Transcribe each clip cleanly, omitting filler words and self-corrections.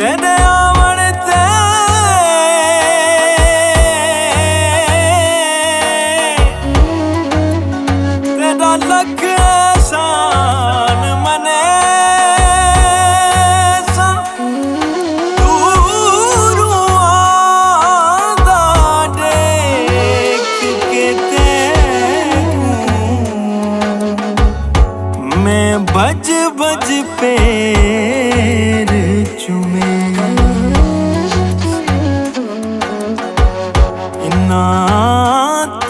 तेरे आवन ते तेरा लख एहसान मने सा दूरों आंदा देख के तेनू मैं बज बज पैर चूमे इन्ना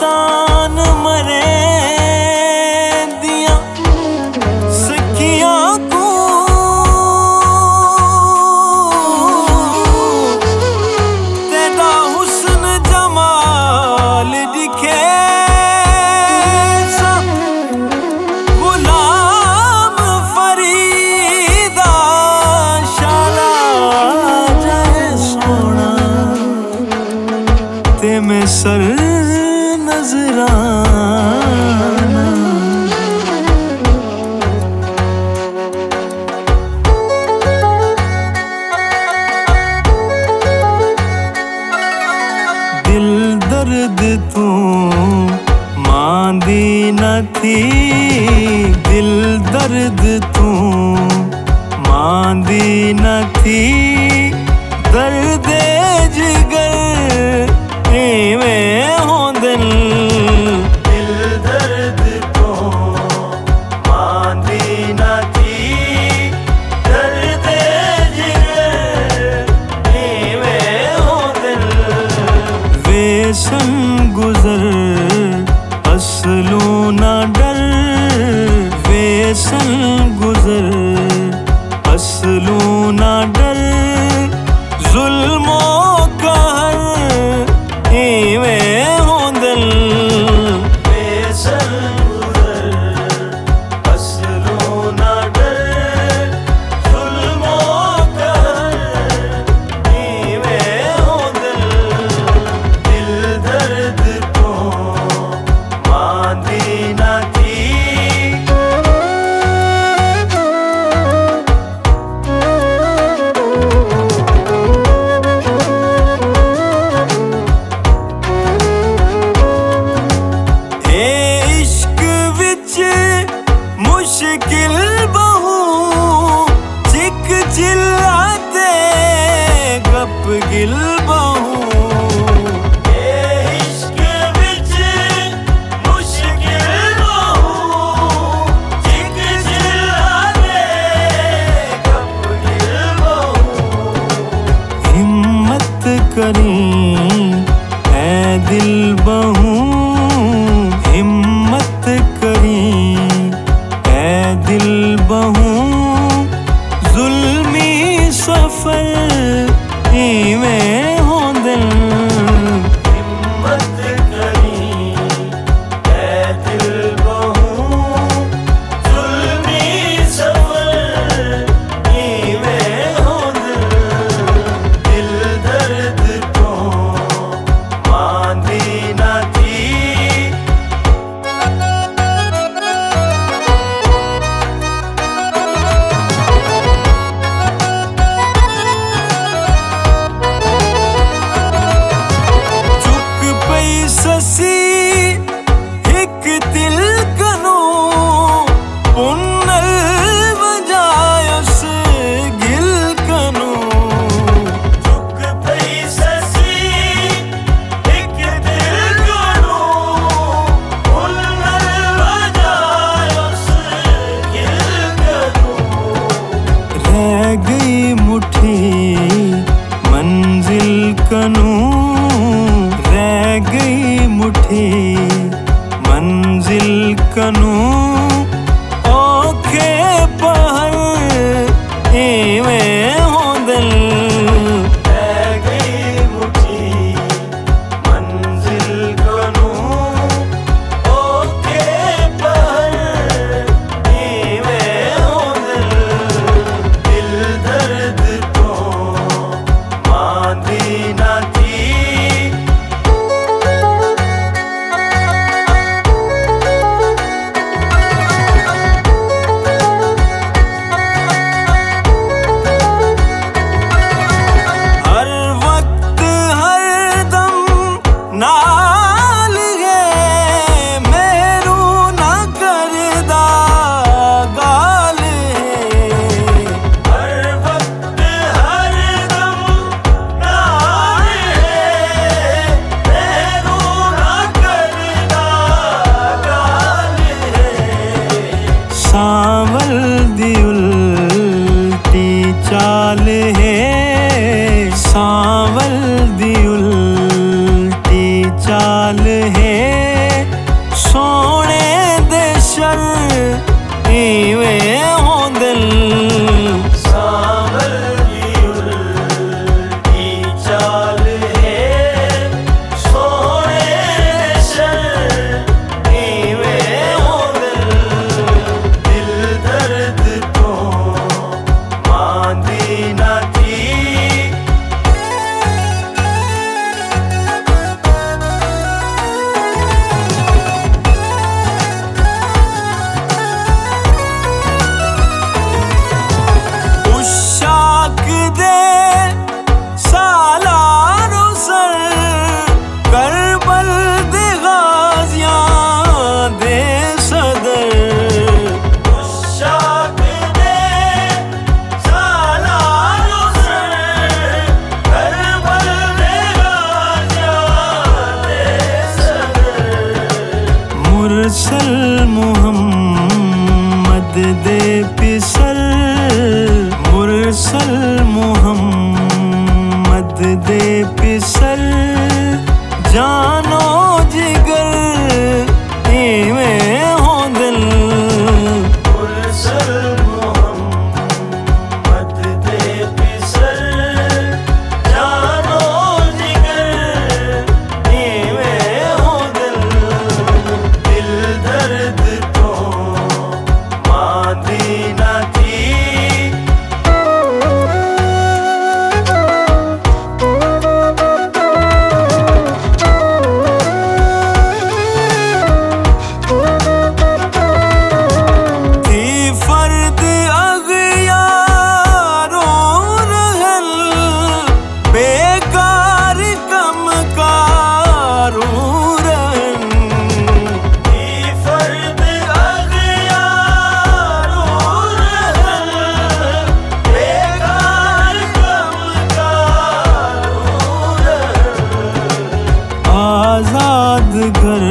तान मरे दिया सखियां को तेरा हुस्न जमाल दिखे सा गुलाम फरीदा शाला जाए सोना ते में सर नजराना दिल दर्द तू मांदी न थी दिल दर्द तू मांदी न थी दर्द जिगर इवें होंदन दिल दर्द तो मांदी न थी दर्द जिगर इवें होंदन वेसन गुजर असलों ना डर वेसन गुजर असलों ना डर जुल्मों का इवें होंदन वेसन गुजर असलों ना डर जुल्मों का इवें होंदन दिल दर्द तो मांदी न थी मुश्किल बहु चिक चिल्लाते गप गिल बहु इश्क विच मुश्किल बहु चिक चिल्लाते गप गिल बहु हिम्मत करी ऐ दिल बहु हिम्मत करी दिल बहु जुल्मी सफर इवें होंदन हिम्मत करी ऐ दिल बहु जुल्मी सफर इवें होंदन दिल दर्द तो मांदी न थी चाल है सोने दे शर इवें हो दिल सांवल की चाल है सोने दे शर इवें हो दिल दर्द तो मांदी ना थी मुरसल मुहम्मद दे पिसल मुरसल मुहम्मद दे पिसल जानो जिगर इवें हो दिल मुरसल मुहम्मद दे पिसल जानो जिगर इवें हो दिल दर्द तो मांदी ना थी फर्द अगयारों रहल बेकार कम कारों आजाद घर